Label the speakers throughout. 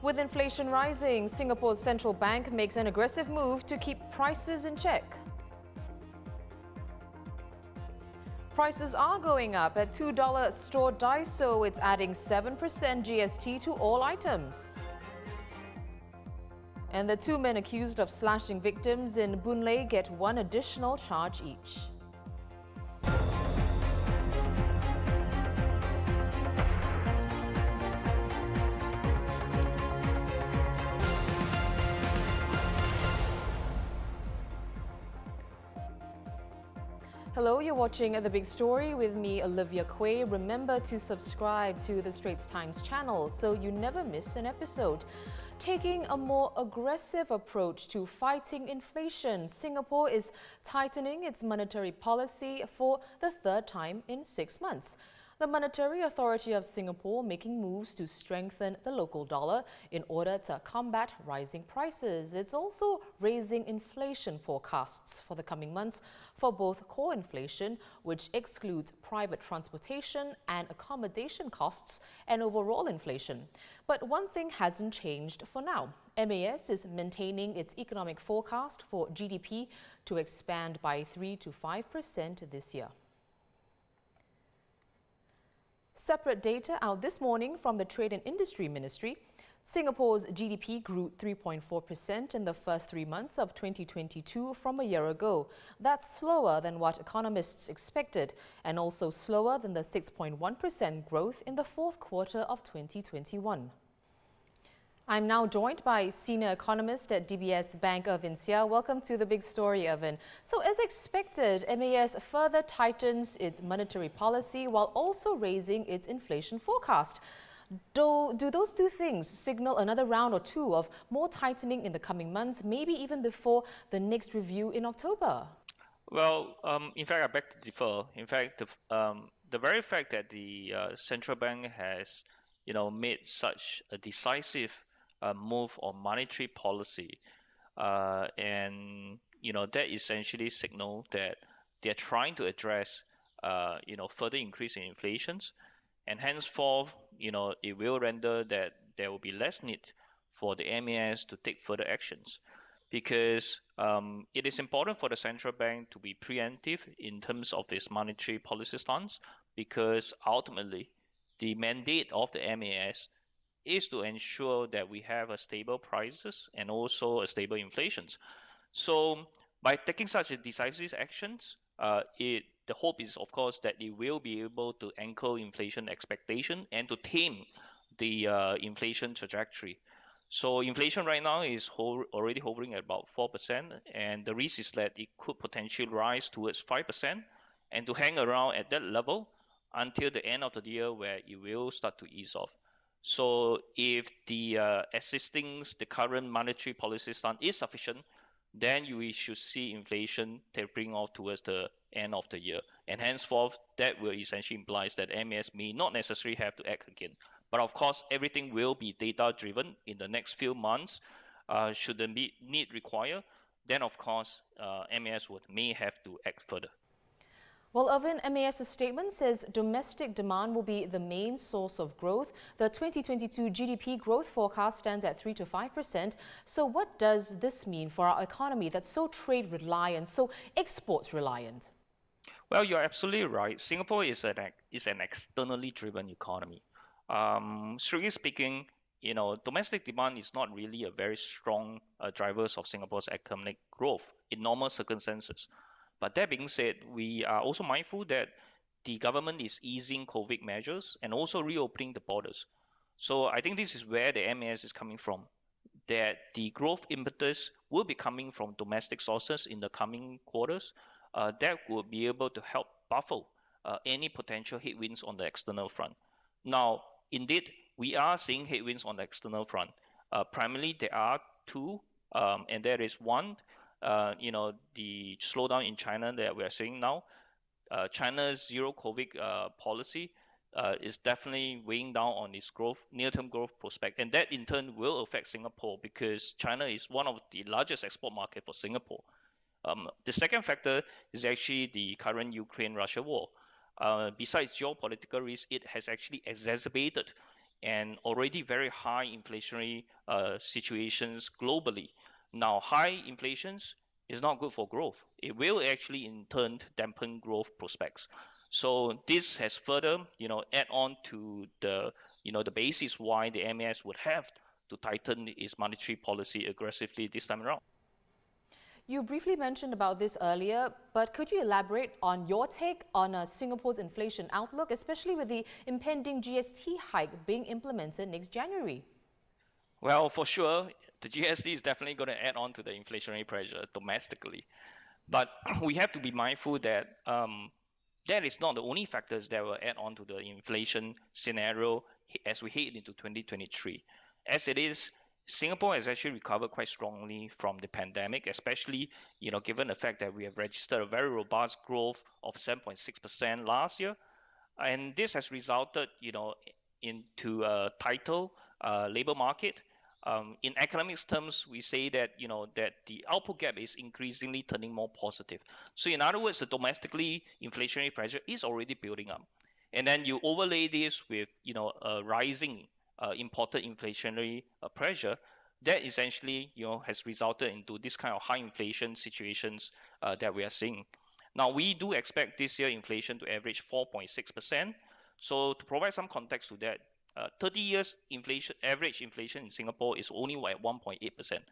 Speaker 1: With inflation rising, Singapore's central bank makes an aggressive move to keep prices in check. Prices are going up. At $2 store DAISO, it's adding 7% GST to all items. And the two men accused of slashing victims in Boon Lay get one additional charge each. Hello, you're watching The Big Story with me, Olivia Quay. Remember to subscribe to the Straits Times channel so you never miss an episode. Taking a more aggressive approach to fighting inflation, Singapore is tightening its monetary policy for the third time in 6 months. The Monetary Authority of Singapore making moves to strengthen the local dollar in order to combat rising prices. It's also raising inflation forecasts for the coming months for both core inflation, which excludes private transportation and accommodation costs, and overall inflation. But one thing hasn't changed for now. MAS is maintaining its economic forecast for GDP to expand by 3 to 5% this year. Separate data out this morning from the Trade and Industry Ministry. Singapore's GDP grew 3.4% in the first 3 months of 2022 from a year ago. That's slower than what economists expected, and also slower than the 6.1% growth in the fourth quarter of 2021. I'm now joined by senior economist at DBS Bank, Irvin Seah. Welcome to The Big Story, Irvin. So as expected, MAS further tightens its monetary policy while also raising its inflation forecast. Do those two things signal another round or two of more tightening in the coming months, maybe even before the next review in October?
Speaker 2: Well, in fact, I beg to differ. In fact, the very fact that the central bank has, made such a decisive move on monetary policy, and that essentially signal that they're trying to address, further increase in inflations, and henceforth, it will render that there will be less need for the MAS to take further actions, because it is important for the central bank to be preemptive in terms of its monetary policy stance, because ultimately the mandate of the MAS is to ensure that we have a stable prices and also a stable inflations. So by taking such a decisive actions, the hope is, of course, that it will be able to anchor inflation expectation and to tame the inflation trajectory. So inflation right now is already hovering at about 4%, and the risk is that it could potentially rise towards 5% and to hang around at that level until the end of the year, where it will start to ease off. So if the the current monetary policy stance is sufficient, then we should see inflation tapering off towards the end of the year. And henceforth, that will essentially imply that MAS may not necessarily have to act again. But of course, everything will be data driven in the next few months. Should the need require, then of course, MAS may have to act further.
Speaker 1: Well, Irvin, MAS's statement says domestic demand will be the main source of growth. The 2022 GDP growth forecast stands at 3 to 5%. So what does this mean for our economy that's so trade reliant, so exports reliant?
Speaker 2: Well, you're absolutely right. Singapore is an externally driven economy. Strictly speaking, domestic demand is not really a very strong drivers of Singapore's economic growth in normal circumstances. But that being said, we are also mindful that the government is easing COVID measures and also reopening the borders. So I think this is where the MAS is coming from, that the growth impetus will be coming from domestic sources in the coming quarters, that will be able to help buffer any potential headwinds on the external front. Now, indeed, we are seeing headwinds on the external front. Primarily, there are two, and there is one, the slowdown in China that we are seeing now. China's zero COVID policy is definitely weighing down on its near-term growth prospect, and that in turn will affect Singapore, because China is one of the largest export market for Singapore. The second factor is actually the current Ukraine-Russia war. Besides geopolitical risk, it has actually exacerbated and already very high inflationary situations globally. Now, high inflations is not good for growth. It will actually in turn dampen growth prospects. So this has further, add on to the basis why the MAS would have to tighten its monetary policy aggressively this time around.
Speaker 1: You briefly mentioned about this earlier, but could you elaborate on your take on Singapore's inflation outlook, especially with the impending GST hike being implemented next January?
Speaker 2: Well, for sure, the GST is definitely going to add on to the inflationary pressure domestically. But we have to be mindful that that is not the only factors that will add on to the inflation scenario as we head into 2023. As it is, Singapore has actually recovered quite strongly from the pandemic, especially given the fact that we have registered a very robust growth of 7.6% last year, and this has resulted, into a tighter labor market. In economics terms, we say that that the output gap is increasingly turning more positive. So in other words, the domestically inflationary pressure is already building up, and then you overlay this with a rising imported inflationary pressure that essentially has resulted into this kind of high inflation situations that we are seeing. Now, we do expect this year inflation to average 4.6%. So to provide some context to that, 30 years inflation, average inflation in Singapore is only at 1.8%.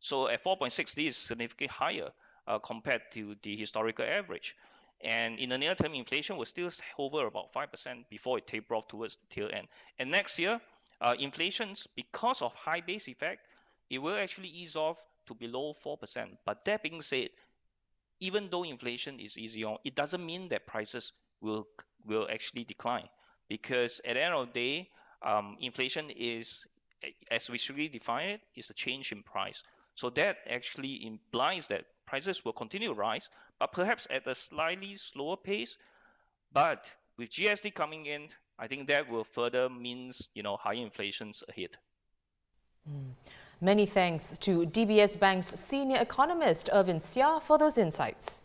Speaker 2: So at 4.6, this is significantly higher compared to the historical average. And in the near term, inflation will still hover about 5% before it taper off towards the tail end. And next year, inflation's, because of high base effect, it will actually ease off to below 4%. But that being said, even though inflation is easy on, it doesn't mean that prices will actually decline, because at the end of the day, inflation is, as we strictly define it, is a change in price. So that actually implies that prices will continue to rise, but perhaps at a slightly slower pace. But with GST coming in, I think that will further means higher inflations ahead.
Speaker 1: Many thanks to DBS Bank's senior economist, Irvin Seah, for those insights.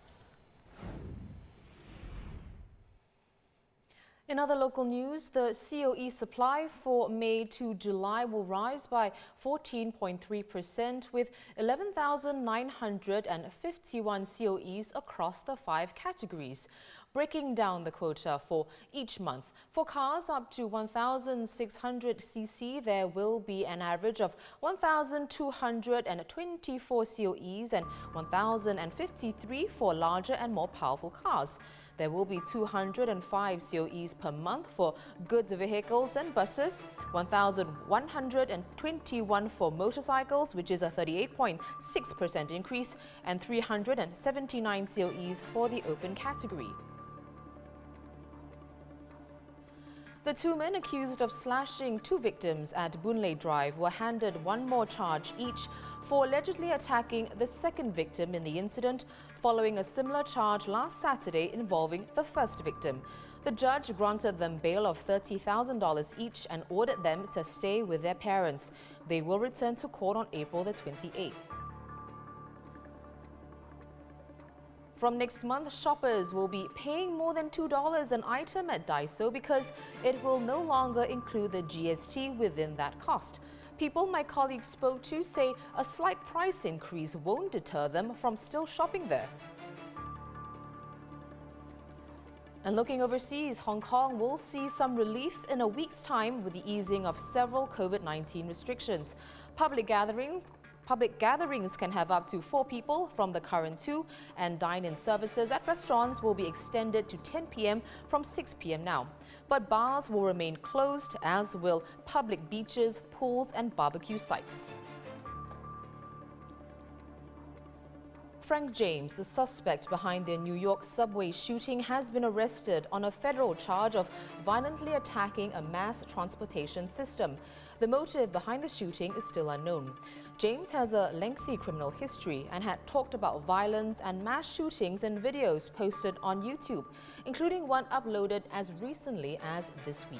Speaker 1: In other local news, the COE supply for May to July will rise by 14.3%, with 11,951 COEs across the 5 categories. Breaking down the quota for each month. For cars up to 1,600 cc, there will be an average of 1,224 COEs and 1,053 for larger and more powerful cars. There will be 205 COEs per month for goods vehicles and buses, 1,121 for motorcycles, which is a 38.6% increase, and 379 COEs for the open category. The 2 men accused of slashing 2 victims at Boon Lay Drive were handed 1 more charge each for allegedly attacking the 2nd victim in the incident, following a similar charge last Saturday involving the 1st victim. The judge granted them bail of $30,000 each and ordered them to stay with their parents. They will return to court on April the 28th. From next month, shoppers will be paying more than $2 an item at DAISO because it will no longer include the GST within that cost. People my colleagues spoke to say a slight price increase won't deter them from still shopping there. And looking overseas, Hong Kong will see some relief in a week's time with the easing of several COVID-19 restrictions. Public gatherings can have up to 4 people from the current 2, and dine-in services at restaurants will be extended to 10 p.m. from 6 p.m. now. But bars will remain closed, as will public beaches, pools and barbecue sites. Frank James, the suspect behind the New York subway shooting, has been arrested on a federal charge of violently attacking a mass transportation system. The motive behind the shooting is still unknown. James has a lengthy criminal history and had talked about violence and mass shootings in videos posted on YouTube, including one uploaded as recently as this week.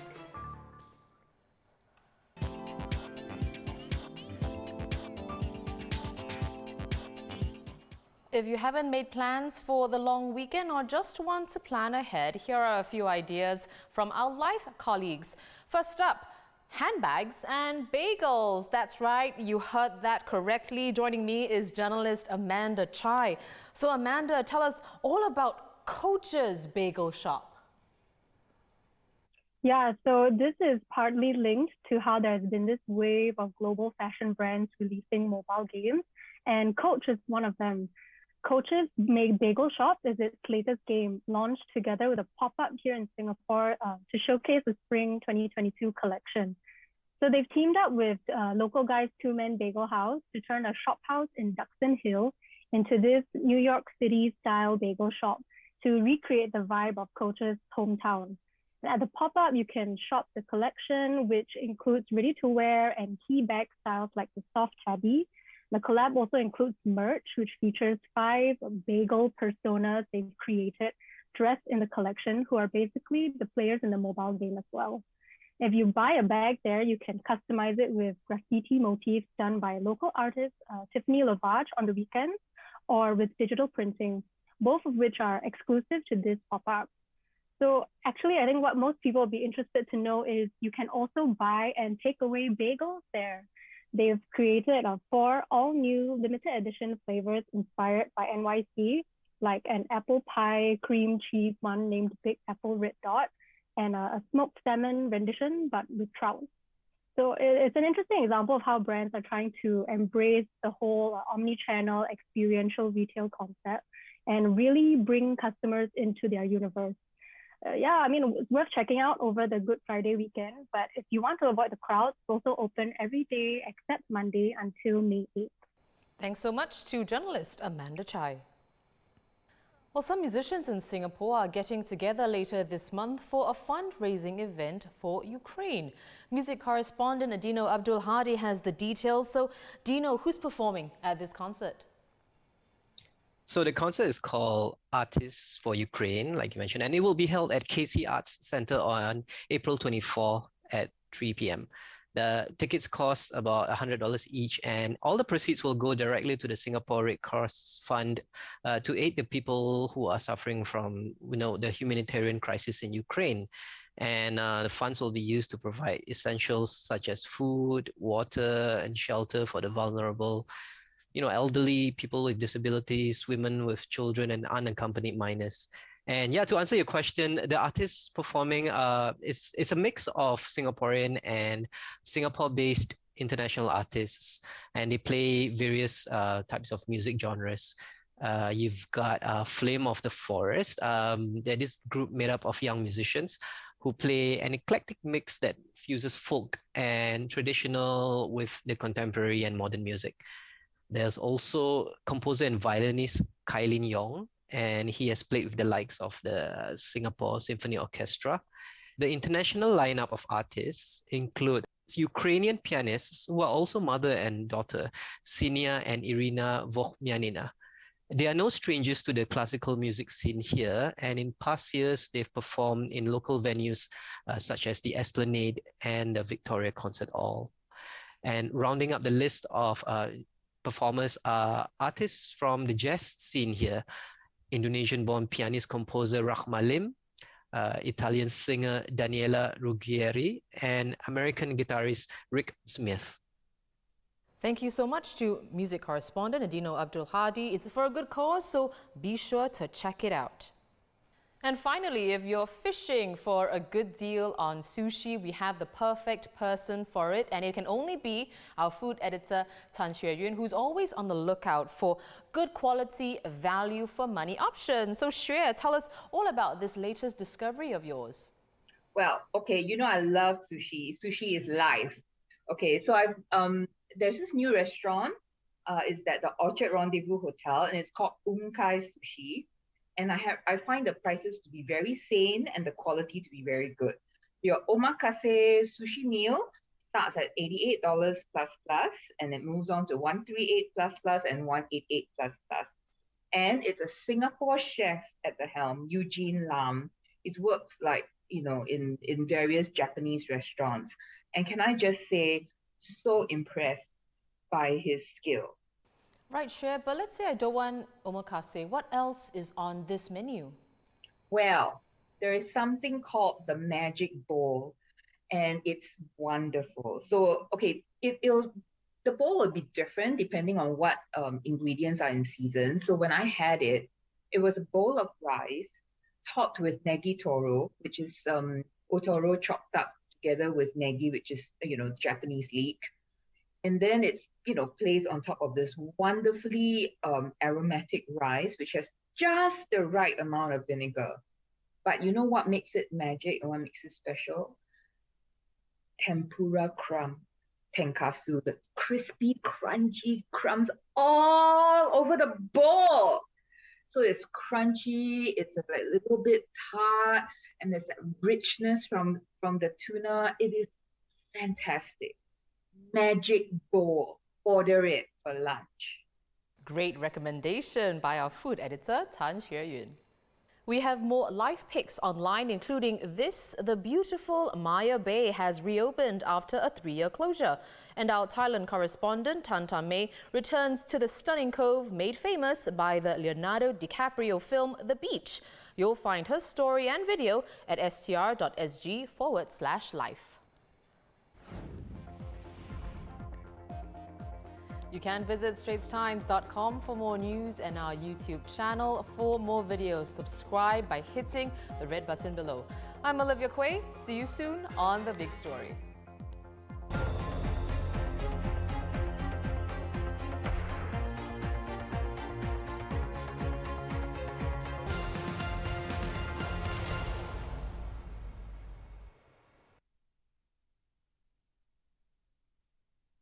Speaker 1: If you haven't made plans for the long weekend or just want to plan ahead, here are a few ideas from our live colleagues. First up, Handbags and bagels. That's right, you heard that correctly. Joining me is journalist Amanda Chai. So Amanda, tell us all about Coach's Bagel Shop.
Speaker 3: Yeah, so this is partly linked to how there's been this wave of global fashion brands releasing mobile games, and Coach is one of them. Coach's Make Bagel Shop is its latest game, launched together with a pop-up here in Singapore to showcase the spring 2022 collection. So they've teamed up with local guys Two Men Bagel House to turn a shop house in Duxton Hill into this New York City style bagel shop to recreate the vibe of Coach's hometown. At the pop-up, you can shop the collection, which includes ready-to-wear and key bag styles like the soft tabby. The collab also includes merch, which features 5 bagel personas they've created, dressed in the collection, who are basically the players in the mobile game as well. If you buy a bag there, you can customize it with graffiti motifs done by local artist Tiffany Lavage on the weekends, or with digital printing, both of which are exclusive to this pop-up. So actually, I think what most people will be interested to know is you can also buy and take away bagels there. They've created 4 all-new limited edition flavors inspired by NYC, like an apple pie cream cheese one named Big Apple Red Dot, and a smoked salmon rendition, but with trout. So it's an interesting example of how brands are trying to embrace the whole omni-channel experiential retail concept and really bring customers into their universe. Yeah, I mean, it's worth checking out over the Good Friday weekend. But if you want to avoid the crowds, it's also open every day except Monday until May 8th.
Speaker 1: Thanks so much to journalist Amanda Chai. Well, some musicians in Singapore are getting together later this month for a fundraising event for Ukraine. Music correspondent Adino Abdul Hadi has the details. So, Dino, who's performing at this concert?
Speaker 4: So the concert is called Artists for Ukraine, like you mentioned, and it will be held at KC Arts Center on April 24 at 3 p.m. The tickets cost about $100 each, and all the proceeds will go directly to the Singapore Red Cross Fund to aid the people who are suffering from, the humanitarian crisis in Ukraine. And the funds will be used to provide essentials such as food, water, and shelter for the vulnerable, elderly, people with disabilities, women with children, and unaccompanied minors. And yeah, to answer your question, the artists performing it's a mix of Singaporean and Singapore-based international artists, and they play various types of music genres. You've got Flame of the Forest. They're this group made up of young musicians who play an eclectic mix that fuses folk and traditional with the contemporary and modern music. There's also composer and violinist Kailin Yong, and he has played with the likes of the Singapore Symphony Orchestra. The international lineup of artists include Ukrainian pianists who are also mother and daughter, Sinia and Irina Vohmianina. They are no strangers to the classical music scene here, and in past years, they've performed in local venues such as the Esplanade and the Victoria Concert Hall. And rounding up the list of performers are artists from the jazz scene here, Indonesian-born pianist-composer Rahma Lim, Italian singer Daniela Ruggieri, and American guitarist Rick Smith.
Speaker 1: Thank you so much to music correspondent Adino Abdul Hadi. It's for a good cause, so be sure to check it out. And finally, if you're fishing for a good deal on sushi, we have the perfect person for it. And it can only be our food editor, Tan Xueyun, who's always on the lookout for good quality, value for money options. So Xue, tell us all about this latest discovery of yours.
Speaker 5: Well, okay, I love sushi. Sushi is life. Okay, so there's this new restaurant. It's at the Orchard Rendezvous Hotel, and it's called Kai Sushi. And I find the prices to be very sane and the quality to be very good. Your omakase sushi meal starts at $88 plus plus, and it moves on to $138 plus plus and $188 plus plus. And it's a Singapore chef at the helm, Eugene Lam. He's worked in various Japanese restaurants. And can I just say, so impressed by his skill.
Speaker 1: Right, Xue, but let's say I don't want omakase. What else is on this menu?
Speaker 5: Well, there is something called the magic bowl. and it's wonderful. So, okay, the bowl will be different depending on what ingredients are in season. So when I had it, it was a bowl of rice topped with negi toro, which is otoro chopped up together with negi, which is, Japanese leek. And then it's, placed on top of this wonderfully aromatic rice, which has just the right amount of vinegar. But you know what makes it magic and what makes it special? Tempura crumb, tenkatsu, the crispy, crunchy crumbs all over the bowl. So it's crunchy, it's a little bit tart, and there's that richness from the tuna. It is fantastic. Magic bowl. Order it for lunch.
Speaker 1: Great recommendation by our food editor, Tan Xueyun. We have more live pics online, including this. The beautiful Maya Bay has reopened after a 3-year closure. And our Thailand correspondent, Tan Tam Mei, returns to the stunning cove made famous by the Leonardo DiCaprio film The Beach. You'll find her story and video at str.sg/life. You can visit straitstimes.com for more news and our YouTube channel. For more videos, subscribe by hitting the red button below. I'm Olivia Quay. See you soon on The Big Story.